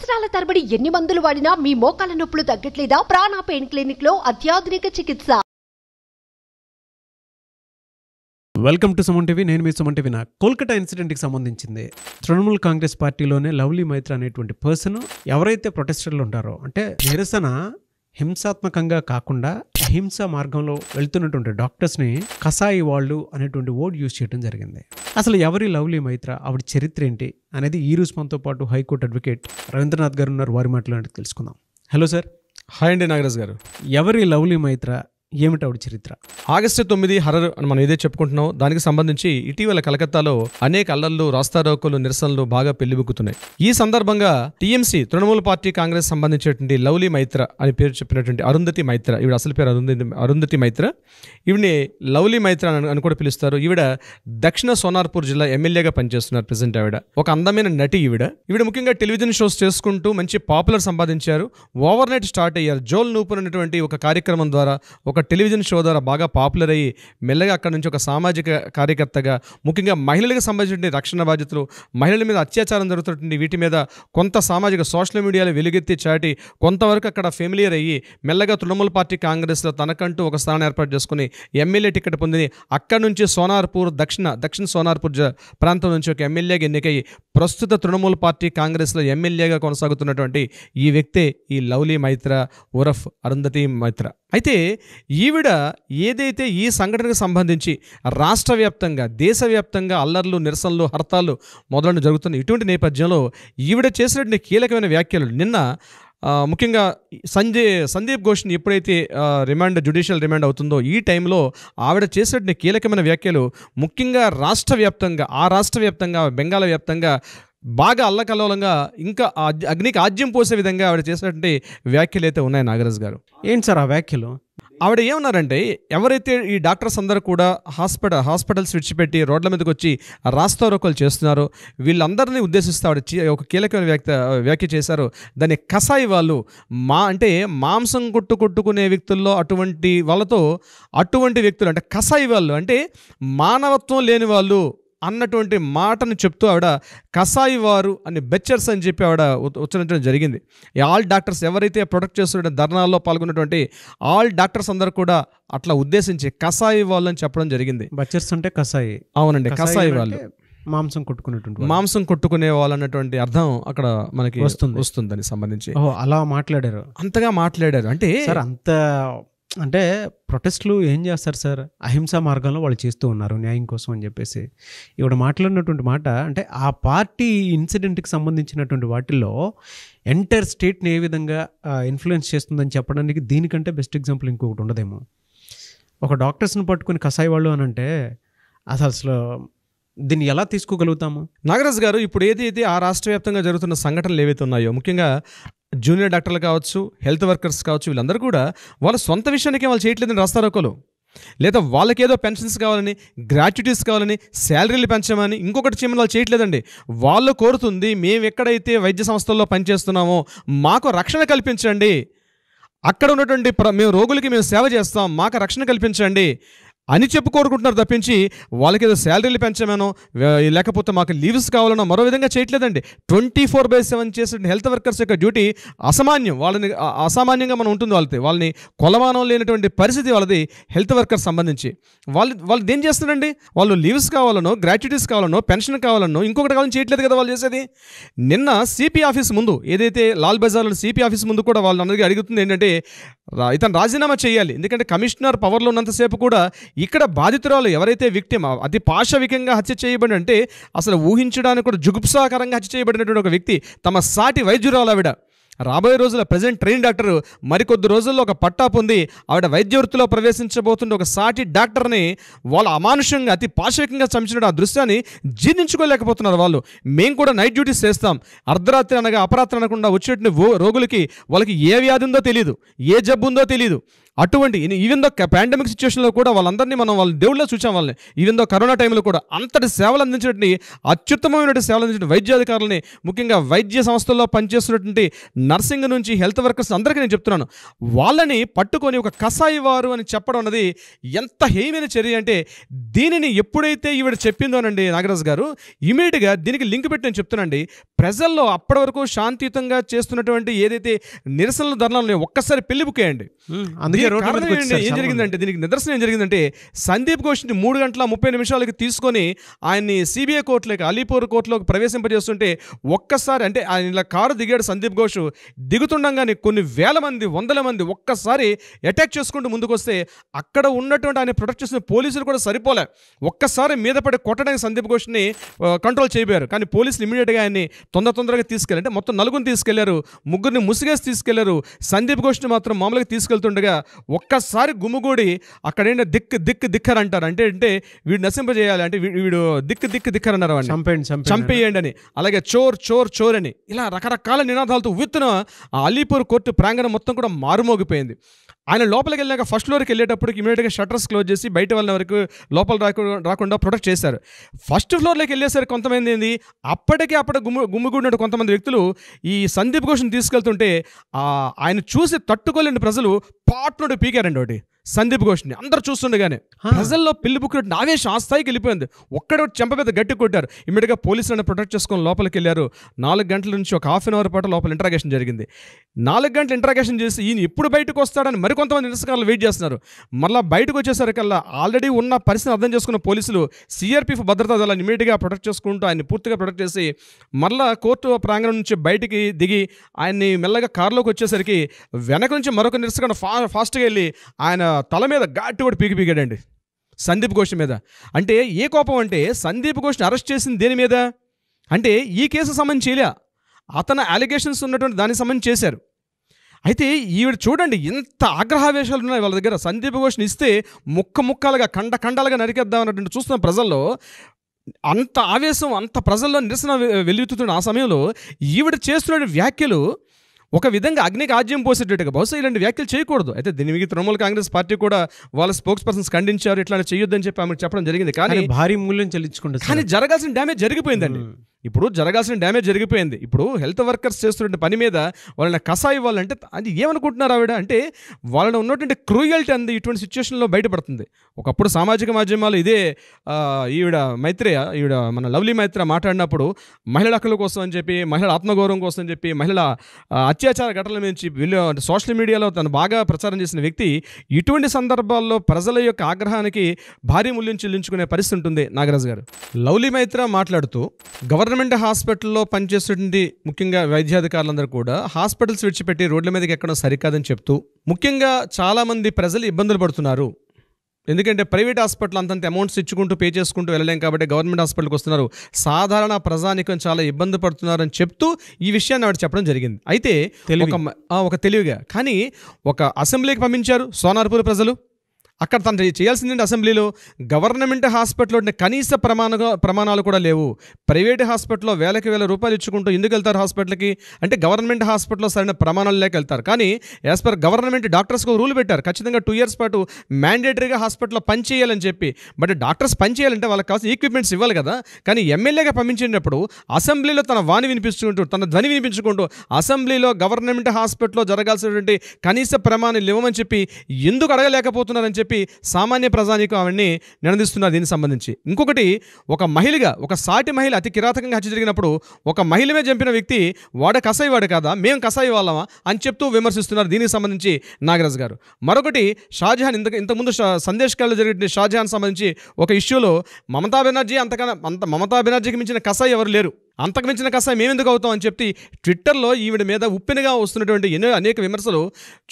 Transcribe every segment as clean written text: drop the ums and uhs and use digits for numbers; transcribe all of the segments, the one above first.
సంవత్సరాల తరబడి ఎన్ని మందులు వాడినా మీ మోకాల నొప్పులు తగ్గట్లేదా? ప్రాణ పెయిన్ క్లినిక్ లో అత్యాధునిక చికిత్స. Welcome to Suman TV. నేను మీ సుమన్ టీవీ. కోల్కతా ఇన్సిడెంట్కి సంబంధించింది తృణమూల్ కాంగ్రెస్ పార్టీలోనే లవ్లీ మైత్ర అనేటువంటి పర్సన్ ఎవరైతే ప్రొటెస్టర్లు ఉంటారో, అంటే నిరసన హింసాత్మకంగా కాకుండా అహింస మార్గంలో వెళ్తున్నటువంటి డాక్టర్స్ని కసాయి వాళ్ళు అనేటువంటి వర్డ్ యూజ్ చేయడం జరిగింది. అసలు ఎవరి లవ్లీ మైత్ర, ఆవిడ చరిత్ర ఏంటి అనేది ఈ రోజు మనతో పాటు హైకోర్టు అడ్వకేట్ రవీంద్రనాథ్ గారు ఉన్నారు. వారి మాటలు తెలుసుకుందాం. Hello sir. హాయ్ అండి నాగరాజ్ గారు. ఎవరి లవ్లీ మైత్ర, ఏమిటి ఆవిడ చరిత్ర? ఆగస్టు 9 హర్రర్ అని మనం ఏదైతే చెప్పుకుంటున్నాం, దానికి సంబంధించి ఇటీవల కలకత్తాలో అనేక అల్లర్లు, రాస్తారోకోలు, నిరసనలు బాగా పెళ్లిబుక్కుతున్నాయి. ఈ సందర్భంగా టీఎంసీ తృణమూల్ పార్టీ కాంగ్రెస్ సంబంధించినటువంటి లవ్లీ మైత్ర అని పేరు చెప్పినటువంటి అరుంధతి మైత్ర, ఈవిడ అసలు పేరు అరుంధతి మైత్ర, ఈవిని లవ్లీ మైత్ర అని కూడా పిలుస్తారు. ఈవిడ దక్షిణ సోనార్పూర్ జిల్లా ఎమ్మెల్యేగా పనిచేస్తున్నారు ప్రెసెంట్. ఆవిడ ఒక అందమైన నటి. ఈవిడ ముఖ్యంగా టెలివిజన్ షోస్ చేసుకుంటూ మంచి పాపులర్ సంపాదించారు. ఓవర్ నైట్ స్టార్ట్ అయ్యారు. జోల్ నూపుర్ అనేటువంటి ఒక కార్యక్రమం ద్వారా, ఒక టెలివిజన్ షో ద్వారా బాగా పాపులర్ అయ్యి మెల్లగా అక్కడ నుంచి ఒక సామాజిక కార్యకర్తగా, ముఖ్యంగా మహిళలకు సంబంధించిన రక్షణ బాధ్యతలు, మహిళల మీద అత్యాచారం జరుగుతున్నటువంటి వీటి మీద కొంత సామాజిక సోషల్ మీడియాలో వెలుగెత్తి చాటి కొంతవరకు అక్కడ ఫెమిలియర్ అయ్యి మెల్లగా తృణమూల్ పార్టీ కాంగ్రెస్లో తనకంటూ ఒక స్థానం ఏర్పాటు చేసుకుని ఎమ్మెల్యే టికెట్ పొంది అక్కడ నుంచి సోనార్పూర్ దక్షిణ సోనార్పూర్ ప్రాంతం నుంచి ఒక ఎమ్మెల్యేగా ఎన్నికై ప్రస్తుత తృణమూల్ పార్టీ కాంగ్రెస్లో ఎమ్మెల్యేగా కొనసాగుతున్నటువంటి ఈ వ్యక్తే ఈ లవ్లీ మైత్ర ఉరఫ్ అరుంధతి మైత్ర. అయితే ఈవిడ ఏదైతే ఈ సంఘటనకు సంబంధించి రాష్ట్ర వ్యాప్తంగా, దేశవ్యాప్తంగా అల్లర్లు, నిరసనలు, హర్తాళ్ళు మొదలైన జరుగుతున్న ఇటువంటి నేపథ్యంలో ఈవిడ చేసినటువంటి కీలకమైన వ్యాఖ్యలు నిన్న ముఖ్యంగా సందీప్ ఘోష్ని ఎప్పుడైతే జ్యుడిషియల్ రిమాండ్ అవుతుందో ఈ టైంలో ఆవిడ చేసినటువంటి కీలకమైన వ్యాఖ్యలు ముఖ్యంగా రాష్ట్ర వ్యాప్తంగా బెంగాల్ వ్యాప్తంగా బాగా అల్లకల్లోలంగా ఇంకా అగ్నికి ఆజ్యం పోసే విధంగా ఆవిడ చేసినటువంటి వ్యాఖ్యలు అయితే ఉన్నాయి నాగరాజ్ గారు. ఏంటి సార్ ఆ వ్యాఖ్యలు? ఆవిడ ఏమన్నారంటే, ఎవరైతే ఈ డాక్టర్స్ అందరూ కూడా హాస్పిటల్స్ విడిచిపెట్టి రోడ్ల మీదకి వచ్చి రాస్తారోకోలు చేస్తున్నారో వీళ్ళందరినీ ఉద్దేశిస్తూ ఆవిడ ఒక కీలకమైన వ్యాఖ్య చేశారు. దాన్ని కసాయి వాళ్ళు, అంటే మాంసం కొట్టుకునే వ్యక్తుల్లో అటువంటి వ్యక్తులు అంటే కసాయి వాళ్ళు, అంటే మానవత్వం లేని వాళ్ళు అన్నటువంటి మాటను చెప్తూ ఆవిడ కసాయి వారు అని బెచ్చర్స్ అని చెప్పి ఆవిడ ఉచ్చరించడం జరిగింది. ఈ ఆల్ డాక్టర్స్ ఎవరైతే ప్రొటెక్ట్ చేస్తున్న ధర్నాల్లో పాల్గొన్నటువంటి ఆల్ డాక్టర్స్ అందరూ కూడా అట్లా ఉద్దేశించి కసాయి వాళ్ళు అని చెప్పడం జరిగింది. బెచ్చర్స్ అంటే కసాయి. అవునండి, కసాయి వాళ్ళు మాంసం కొట్టుకునే వాళ్ళు అన్నటువంటి అర్థం అక్కడ మనకి వస్తుంది దానికి సంబంధించి. అలా మాట్లాడారు, అంతగా మాట్లాడారు. అంటే సార్ అంటే ప్రొటెస్ట్లు ఏం చేస్తారు సార్? అహింసా మార్గంలో వాళ్ళు చేస్తూ ఉన్నారు న్యాయం కోసం అని చెప్పేసి ఇవిడ మాట్లాడినటువంటి మాట, అంటే ఆ పార్టీ ఇన్సిడెంట్కి సంబంధించినటువంటి వాటిల్లో ఎంటైర్ స్టేట్ని ఏ విధంగా ఇన్ఫ్లుయెన్స్ చేస్తుందని చెప్పడానికి దీనికంటే బెస్ట్ ఎగ్జాంపుల్ ఇంకొకటి ఉండదేమో. ఒక డాక్టర్స్ని పట్టుకుని కసాయి వాళ్ళు అని అంటే అసలు దీన్ని ఎలా తీసుకోగలుగుతాము? నాగరాజ్ గారు, ఇప్పుడు ఏదైతే ఆ రాష్ట్ర వ్యాప్తంగా జరుగుతున్న సంఘటనలు ఏవైతే ఉన్నాయో, ముఖ్యంగా జూనియర్ డాక్టర్లు కావచ్చు, హెల్త్ వర్కర్స్ కావచ్చు, వీళ్ళందరూ కూడా వాళ్ళ సొంత విషయానికే వాళ్ళు చేయట్లేదని రాస్తారోకోలు, లేదా వాళ్ళకేదో పెన్షన్స్ కావాలని, గ్రాట్యుటీస్ కావాలని, శాలరీలు పెంచమని, ఇంకొకటి చేయమని వాళ్ళు చేయట్లేదండి. వాళ్ళు కోరుతుంది, మేము ఎక్కడైతే వైద్య సంస్థల్లో పనిచేస్తున్నామో మాకు రక్షణ కల్పించండి, అక్కడ ఉన్నటువంటి మేము రోగులకి మేము సేవ చేస్తాం, మాకు రక్షణ కల్పించండి అని చెప్పి కోరుకుంటున్నారు తప్పించి వాళ్ళకి ఏదో శాలరీలు పెంచమనో లేకపోతే మాకు లీవ్స్ కావాలనో మరో విధంగా చేయట్లేదండి. 24/7 చేసే హెల్త్ వర్కర్స్ యొక్క డ్యూటీ అసామాన్యంగా మనం ఉంటుంది. వాళ్ళని కొలమానం లేనటువంటి పరిస్థితి వాళ్ళది హెల్త్ వర్కర్స్ సంబంధించి. వాళ్ళు ఏం చేస్తున్నారండి? వాళ్ళు లీవ్స్ కావాలనో, గ్రాట్యుటీస్ కావాలనో, పెన్షన్ కావాలనో, ఇంకొకటి కావాలని చేయట్లేదు కదా వాళ్ళు చేసేది. నిన్న సిపి ఆఫీస్ ముందు, ఏదైతే లాల్ బజార్లో సిపి ఆఫీస్ ముందు కూడా వాళ్ళు అందరికీ అడుగుతుంది ఏంటంటే, ఇతను రాజీనామా చేయాలి. ఎందుకంటే కమిషనర్ పవర్లో ఉన్నంతసేపు కూడా ఇక్కడ బాధితురాలు ఎవరైతే విక్టిమ్, అతి పాశవికంగా హత్య చేయబడి, అంటే అసలు ఊహించడానికి కూడా జుగుప్సాకరంగా హత్య చేయబడినటువంటి ఒక వ్యక్తి, తమ సాటి వైద్యురాలు ఆవిడ. రాబోయే రోజుల్లో ప్రజెంట్ ట్రైన్ డాక్టర్ మరికొద్ది రోజుల్లో ఒక పట్టా పొంది ఆవిడ వైద్య వృత్తిలో ప్రవేశించబోతున్న ఒక సాటి డాక్టర్ని వాళ్ళు అమానుషంగా, అతి పాశవికంగా చంపిన ఆ దృశ్యాన్ని జీర్ణించుకోలేకపోతున్నారు వాళ్ళు. మేము కూడా నైట్ డ్యూటీస్ చేస్తాం, అర్ధరాత్రి అనగా అపరాత్రి అనకుండా వచ్చేటువంటి రోగులకి వాళ్ళకి ఏ వ్యాధి ఉందో తెలియదు, ఏ జబ్బు ఉందో తెలియదు, అటువంటి ఈవెన్ దో పాండమిక్ సిచ్యువేషన్లో కూడా వాళ్ళందరినీ మనం వాళ్ళ దేవుళ్ళ చూసాం. వాళ్ళని ఈవెన్ దో కరోనా టైంలో కూడా అంతటి సేవలు అందించినటువంటి అత్యుత్తమమైనటువంటి సేవలు అందించిన వైద్యాధికారులని, ముఖ్యంగా వైద్య సంస్థల్లో పనిచేస్తున్నటువంటి నర్సింగ్ నుంచి హెల్త్ వర్కర్స్ అందరికీ నేను చెప్తున్నాను, వాళ్ళని పట్టుకొని ఒక కసాయి వారు అని చెప్పడం అన్నది ఎంత హేయమైన చర్య అంటే, దీనిని ఎప్పుడైతే ఈవిడ చెప్పిందోనండి నాగరాజు గారు, ఇమీడియట్గా దీనికి లింక్ పెట్టి నేను చెప్తున్నానండి, ప్రజల్లో అప్పటి వరకు శాంతియుతంగా చేస్తున్నటువంటి ఏదైతే నిరసనలు ధర్నాలు ఒక్కసారి పెళ్లి బుకేయండి. ఏం జరిగిందంటే, దీనికి నిదర్శనం ఏం జరిగిందంటే, సందీప్ ఘోష్ని 3 గంటల 30 నిమిషాలకి తీసుకొని ఆయన్ని సిబిఐ కోర్టులోకి, అలీపూర్ కోర్టులోకి ప్రవేశింపజేస్తుంటే ఒక్కసారి అంటే ఆయన ఇలా కారు దిగాడు సందీప్ ఘోష్, దిగుతుండగానే కొన్ని వేల మంది, వందల మంది ఒక్కసారి అటాక్ చేసుకుంటూ ముందుకు వస్తే అక్కడ ఉన్నటువంటి ఆయన ప్రొటెక్ట్ చేసిన పోలీసులు కూడా సరిపోలే, ఒక్కసారి మీద పడి కొట్టడానికి సందీప్ ఘోష్ని కంట్రోల్ చేయబోయారు. కానీ పోలీసులు ఇమీడియట్గా ఆయన్ని తొందరగా తీసుకెళ్ళి, అంటే మొత్తం 4 తీసుకెళ్లారు, 3 ముసుగేసి తీసుకెళ్లారు. సందీప్ ఘోష్ని మాత్రం మామూలుగా తీసుకెళ్తుండగా ఒక్కసారి గుమ్ముగూడి అక్కడేంటే దిక్కర్ అంటారు, అంటే వీడు నశింపజేయాలి, అంటే వీడు దిక్కర్ అన్నారు, చంపేయండి అని, అలాగే చోర్ అని, ఇలా రకరకాల నినాదాలతో ఉవ్వెత్తున ఆ అలీపూర్ కోర్టు ప్రాంగణం మొత్తం కూడా మారుమోగిపోయింది. ఆయన లోపలికి వెళ్ళాక ఫస్ట్ ఫ్లోర్కి వెళ్ళేటప్పటికి ఇమీడియట్గా షట్టర్స్ క్లోజ్ చేసి బయట వాళ్ళ వరకు లోపల రాకుండా ప్రొటెక్ట్ చేశారు. ఫస్ట్ ఫ్లోర్లోకి వెళ్ళేసరికి కొంతమంది ఏంది అప్పటికే గుమ్మిగూడినట్టు కొంతమంది వ్యక్తులు ఈ సందీప్ ఘోష్ని తీసుకెళ్తుంటే ఆయన చూసి తట్టుకోలేని ప్రజలు పాట్నుడు పీకారండి ఒకటి సందీప్ ఘోష్ని. అందరూ చూస్తుండగానే ప్రజల్లో పెళ్లి బుక్కినట్టు ఆవేశం ఆ స్థాయికి వెళ్ళిపోయింది. ఒక్కడే చెంప మీద గట్టి కొట్టారు. ఇమీడియట్గా పోలీసులను ప్రొటెక్ట్ చేసుకొని లోపలికి వెళ్ళారు. 4 గంటల నుంచి ఒక ½ అన్ అవర్ పాటు లోపల ఇంట్రాగేషన్ జరిగింది. 4 గంటలు ఇంట్రాగేషన్ చేసి ఈయన ఎప్పుడు బయటకు వస్తాడని మరికొంతమంది నిరసనకారులు వెయిట్ చేస్తున్నారు. మళ్ళీ బయటకు వచ్చేసరికల్లా ఆల్రెడీ ఉన్న పరిస్థితిని అర్థం చేసుకున్న పోలీసులు సిఆర్పిఎఫ్ భద్రతా దళాన్ని ఇమీడియట్గా ప్రొటెక్ట్ చేసుకుంటూ ఆయన్ని పూర్తిగా ప్రొటెక్ట్ చేసి మళ్ళీ కోర్టు ప్రాంగణం నుంచి బయటికి దిగి ఆయన్ని మెల్లగా కారులోకి వచ్చేసరికి వెనక నుంచి మరొక నిరసన ఫాస్ట్గా వెళ్ళి ఆయన తల మీద ఘాటు కూడా పీకిగాడండి సందీప్ ఘోష్ మీద. అంటే ఏ కోపం అంటే, సందీప్ ఘోష్ని అరెస్ట్ చేసింది దేని మీద అంటే ఈ కేసు సంబంధించి చేయలే, అతను అలిగేషన్స్ ఉన్నటువంటి దానికి సంబంధించి చేశారు. అయితే ఈవిడ చూడండి ఎంత ఆగ్రహావేశాలు ఉన్నాయి వాళ్ళ దగ్గర. సందీప్ ఘోష్ని ఇస్తే ముక్కలుగా ఖండాలుగా నరికేద్దాం అన్నట్టు చూస్తున్న ప్రజల్లో అంత ఆవేశం, అంత ప్రజల్లో నిరసన వెలుగుతున్న ఆ సమయంలో ఈవిడ చేస్తున్న వ్యాఖ్యలు ఒక విధంగా అగ్నికి ఆజ్యం పోసేటట్టుగా, బహుశా ఇలాంటి వ్యాఖ్యలు చేయకూడదు. అయితే దీని మీద తృణమూల్ కాంగ్రెస్ పార్టీ కూడా వాళ్ళ స్పోక్స్ పర్సన్స్ ఖండించారు, ఇట్లా చేయొద్దని చెప్పి ఆమెకు చెప్పడం జరిగింది. కానీ భారీ మూల్యం చెల్లించుకుంటారు. కానీ జరగాల్సిన డ్యామేజ్ జరిగిపోయిందండి. ఇప్పుడు జరగాల్సిన డ్యామేజ్ జరిగిపోయింది. ఇప్పుడు హెల్త్ వర్కర్స్ చేస్తున్న పని మీద వాళ్ళని కసాయి ఇవ్వాలంటే అది ఏమనుకుంటున్నారు ఆవిడ అంటే, వాళ్ళని ఉన్నటువంటి క్రూయల్టీ అంది ఇటువంటి సిచ్యువేషన్లో బయటపడుతుంది. ఒకప్పుడు సామాజిక మాధ్యమాలు ఇదే ఈవిడ మన లవ్లీ మైత్రేయ మాట్లాడినప్పుడు మహిళల హక్కుల కోసం అని చెప్పి, మహిళల ఆత్మగౌరవం కోసం అని చెప్పి, మహిళల అత్యాచార ఘటనల నుంచి సోషల్ మీడియాలో తను బాగా ప్రచారం చేసిన వ్యక్తి ఇటువంటి సందర్భాల్లో ప్రజల యొక్క ఆగ్రహానికి భారీ మూల్యం చెల్లించుకునే పరిస్థితి ఉంటుంది. నాగరాజు గారు, లవ్లీ మైత్రేయ మాట్లాడుతూ గవర్నమెంట్ హాస్పిటల్లో పనిచేసేటువంటి ముఖ్యంగా వైద్యాధికారులందరూ కూడా హాస్పిటల్స్ విడిచిపెట్టి రోడ్ల మీదకి ఎక్కడం సరికాదని చెప్తూ, ముఖ్యంగా చాలామంది ప్రజలు ఇబ్బందులు పడుతున్నారు, ఎందుకంటే ప్రైవేట్ హాస్పిటల్ అంతంత అమౌంట్స్ ఇచ్చుకుంటూ పే చేసుకుంటూ వెళ్ళలేం కాబట్టి గవర్నమెంట్ హాస్పిటల్కి వస్తున్నారు, సాధారణ ప్రజానికం చాలా ఇబ్బంది పడుతున్నారని చెప్తూ ఈ విషయాన్ని ఆవిడ చెప్పడం జరిగింది. అయితే ఒక తెలివిగా కానీ ఒక అసెంబ్లీకి పంపించారు సోనార్పూర్ ప్రజలు. అక్కడ తను చేయాల్సిందంటే అసెంబ్లీలో గవర్నమెంట్ హాస్పిటల్లో కనీస ప్రమాణాలు కూడా లేవు. ప్రైవేట్ హాస్పిటల్లో వేల రూపాయలు ఇచ్చుకుంటూ ఎందుకు వెళ్తారు హాస్పిటల్కి అంటే, గవర్నమెంట్ హాస్పిటల్లో సరైన ప్రమాణాలు లేక వెళ్తారు. కానీ యాజ్ పర్ గవర్నమెంట్ డాక్టర్స్కి రూల్ పెట్టారు, ఖచ్చితంగా 2 years పాటు మ్యాండేటరీగా హాస్పిటల్లో పనిచేయాలని చెప్పి. బట్ డాక్టర్స్ పనిచేయాలంటే వాళ్ళకి కావాల్సిన ఈక్విప్మెంట్స్ ఇవ్వాలి కదా. కానీ ఎమ్మెల్యేగా పంపించినప్పుడు అసెంబ్లీలో తన ధ్వని వినిపించుకుంటూ అసెంబ్లీలో గవర్నమెంట్ హాస్పిటల్లో జరగాల్సినటువంటి కనీస ప్రమాణాలు ఇవ్వమని చెప్పి ఎందుకు అడగలేకపోతున్నారని చెప్పి సామాన్య ప్రజానికి ఆవిడ్ని నిలదీస్తున్నారు దీనికి సంబంధించి. ఇంకొకటి, ఒక సాటి మహిళ అతి కిరాతకంగా హత్య జరిగినప్పుడు ఒక మహిళమే చంపిన వ్యక్తి వాడ కసాయి వాడు కాదా, మేము కసాయి వాళ్ళమా అని చెప్తూ విమర్శిస్తున్నారు దీనికి సంబంధించి నాగరాజు గారు. మరొకటి, షాజహాన్ ఇంతకుముందు సందేశ్కాల్లో జరిగిన షాజహాన్ సంబంధించి ఒక ఇష్యూలో మమతా బెనర్జీకి మించిన కసాయి ఎవరు లేరు, అంతకు మించిన కసాయి మేమెందుకు అవుతాం అని చెప్పి ట్విట్టర్లో ఈవిడ మీద ఉప్పెనగా వస్తున్నటువంటి అనేక విమర్శలు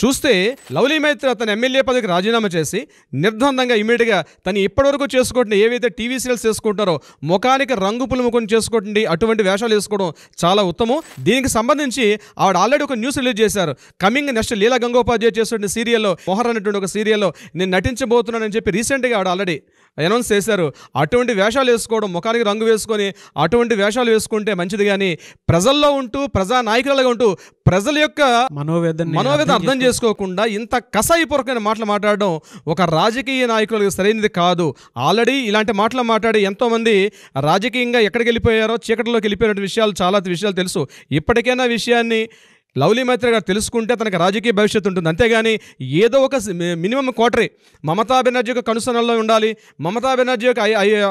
చూస్తే, లవ్లీ మైత్రేయ తన ఎమ్మెల్యే పదవికి రాజీనామా చేసి నిర్ద్వందంగా ఇమీడియట్గా తను ఇప్పటివరకు చేసుకుంటున్న ఏవైతే టీవీ సీరియల్స్ చేసుకుంటారో ముఖానికి రంగు పులుముకొని చేసుకోండి, అటువంటి వేషాలు వేసుకోవడం చాలా ఉత్తమం. దీనికి సంబంధించి ఆవిడ ఆల్రెడీ ఒక న్యూస్ రిలీజ్ చేశారు. కమింగ్ నెక్స్ట్ లీలా గంగోపాధ్యాయ చేస్తున్న సీరియల్లో, మొహర్ అనేటువంటి ఒక సీరియల్లో నేను నటించబోతున్నానని చెప్పి రీసెంట్గా ఆవిడ ఆల్రెడీ అనౌన్స్ చేశారు. అటువంటి వేషాలు వేసుకోవడం, ముఖానికి రంగు వేసుకొని అటువంటి వేషాలు వేసుకుంటే మంచిది, కానీ ప్రజల్లో ఉంటూ ప్రజా నాయకులుగా ఉంటూ ప్రజల యొక్క మనోవేదన అర్థం చేసుకోకుండా ఇంత కసాయిపూర్వకమైన మాటలు మాట్లాడడం ఒక రాజకీయ నాయకులకు సరైనది కాదు. ఆల్రెడీ ఇలాంటి మాటలు మాట్లాడి ఎంతోమంది రాజకీయంగా ఎక్కడికి వెళ్ళిపోయారో, చీకటిలోకి వెళ్ళిపోయిన విషయాలు చాలా విషయాలు తెలుసు. ఇప్పటికైనా విషయాన్ని లవ్లీ మైత్రి గారు తెలుసుకుంటే తనకు రాజకీయ భవిష్యత్తు ఉంటుంది. అంతేగాని ఏదో ఒక మినిమం క్వార్టరీ మమతా బెనర్జీ యొక్క కనుసనల్లో ఉండాలి, మమతా బెనర్జీ యొక్క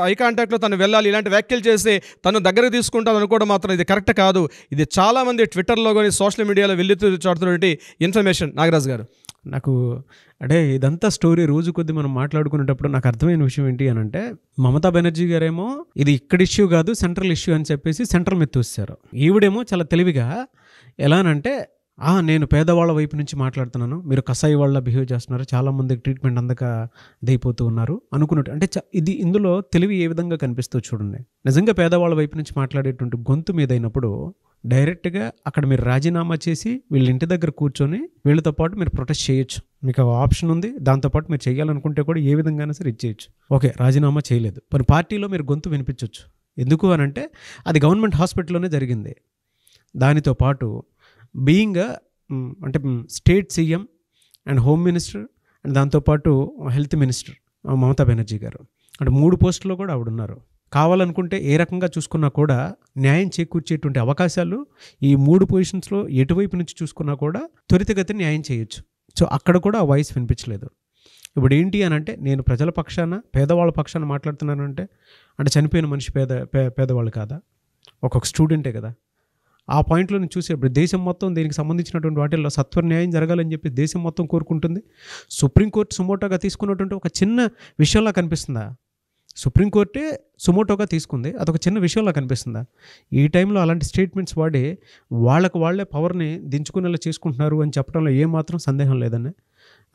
ఐ కాంటాక్ట్లో తను వెళ్ళాలి, ఇలాంటి వ్యాఖ్యలు చేసి తను దగ్గరకు తీసుకుంటాను అనుకోవడం మాత్రం ఇది కరెక్ట్ కాదు. ఇది చాలామంది ట్విట్టర్లో కానీ సోషల్ మీడియాలో వెల్లుతూ చాటుతున్నటువంటి ఇన్ఫర్మేషన్. నాగరాజు గారు, నాకు అంటే ఇదంతా స్టోరీ రోజు కొద్ది మనం మాట్లాడుకునేటప్పుడు నాకు అర్థమైన విషయం ఏంటి అని అంటే, మమతా బెనర్జీ గారేమో ఇది ఇక్కడ ఇష్యూ కాదు సెంట్రల్ ఇష్యూ అని చెప్పేసి సెంట్రల్ మీద తోస్తారు. ఈవిడేమో చాలా తెలివిగా ఎలానంటే, నేను పేదవాళ్ళ వైపు నుంచి మాట్లాడుతున్నాను, మీరు కసాయి వాళ్ళ బిహేవ్ చేస్తున్నారు, చాలామందికి ట్రీట్మెంట్ అందక దైపోతూ ఉన్నారు అనుకున్నట్టు. అంటే ఇది ఇందులో తెలివి ఏ విధంగా కనిపిస్తుందో చూడండి. నిజంగా పేదవాళ్ళ వైపు నుంచి మాట్లాడేటువంటి గొంతు మీద అయినప్పుడు డైరెక్ట్గా అక్కడ మీరు రాజీనామా చేసి వీళ్ళ ఇంటి దగ్గర కూర్చొని వీళ్ళతో పాటు మీరు ప్రొటెస్ట్ చేయొచ్చు. మీకు ఆప్షన్ ఉంది. దాంతోపాటు మీరు చేయాలనుకుంటే కూడా ఏ విధంగానే సరే ఇచ్చేయచ్చు. ఓకే, రాజీనామా చేయలేదు, మరి పార్టీలో మీరు గొంతు వినిపించవచ్చు. ఎందుకు అని అంటే అది గవర్నమెంట్ హాస్పిటల్లోనే జరిగింది. దానితో పాటు బీయింగ్ అంటే state CM and home minister and దాంతోపాటు హెల్త్ మినిస్టర్ మమతా బెనర్జీ గారు, అంటే 3 పోస్టుల్లో కూడా ఆవిడ ఉన్నారు. కావాలనుకుంటే ఏ రకంగా చూసుకున్నా కూడా న్యాయం చేకూర్చేటువంటి అవకాశాలు ఈ 3 పొజిషన్స్లో ఎటువైపు నుంచి చూసుకున్నా కూడా త్వరితగతిని న్యాయం చేయొచ్చు. సో అక్కడ కూడా ఆ వాయిస్ వినిపించలేదు. ఇప్పుడు ఏంటి అని అంటే, నేను ప్రజల పక్షాన పేదవాళ్ళ పక్షాన మాట్లాడుతున్నాను అంటే చనిపోయిన మనిషి పేదవాళ్ళు కాదా, ఒక్కొక్క స్టూడెంటే కదా. ఆ పాయింట్లో నేను చూసేప్పుడు దేశం మొత్తం దీనికి సంబంధించినటువంటి వాటిల్లో సత్వర న్యాయం జరగాలని చెప్పి దేశం మొత్తం కోరుకుంటుంది. సుప్రీంకోర్టు సుమోటోగా తీసుకున్నటువంటి ఒక చిన్న విషయంలా కనిపిస్తుందా? సుప్రీంకోర్టే సుమోటోగా తీసుకుంది, అదొక చిన్న విషయంలా కనిపిస్తుందా? ఈ టైంలో అలాంటి స్టేట్మెంట్స్ వాడి వాళ్ళే పవర్ని దించుకునేలా చేసుకుంటున్నారు అని చెప్పడంలో ఏమాత్రం సందేహం లేదండి.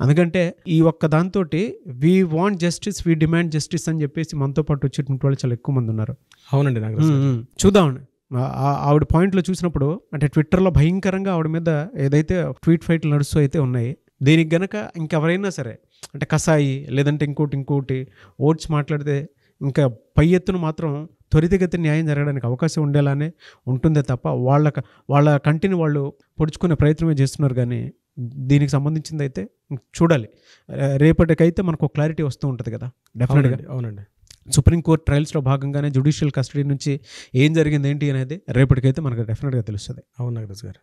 ఎందుకంటే ఈ ఒక్క దాంతో we want justice, we demand justice అని చెప్పేసి మనతో పాటు వచ్చేటువంటి వాళ్ళు చాలా ఎక్కువ మంది ఉన్నారు. అవునండి, చూద్దామండి. ఆవిడ పాయింట్లో చూసినప్పుడు అంటే ట్విట్టర్లో భయంకరంగా ఆవిడ మీద ఏదైతే ట్వీట్ ఫైట్లు నడుస్తూ అయితే ఉన్నాయి, దీనికి గనక ఇంకెవరైనా సరే అంటే కసాయి లేదంటే ఇంకోటి ఓట్స్ మాట్లాడితే ఇంకా పై ఎత్తున మాత్రం త్వరితగతి న్యాయం జరగడానికి అవకాశం ఉండేలానే ఉంటుందే తప్ప వాళ్ళ కంటిని వాళ్ళు పొడుచుకునే ప్రయత్నమే చేస్తున్నారు. కానీ దీనికి సంబంధించింది అయితే చూడాలి. రేపటికైతే మనకు క్లారిటీ వస్తూ ఉంటుంది కదా డెఫినెట్గా. అవునండి, సుప్రీంకోర్టు ట్రయల్స్లో భాగంగానే జ్యుడిషియల్ కస్టడీ నుంచి ఏం జరిగింది ఏంటి అనేది రేపటికైతే మనకు డెఫినెట్గా తెలుస్తుంది. అవును నాగరాజు గారు.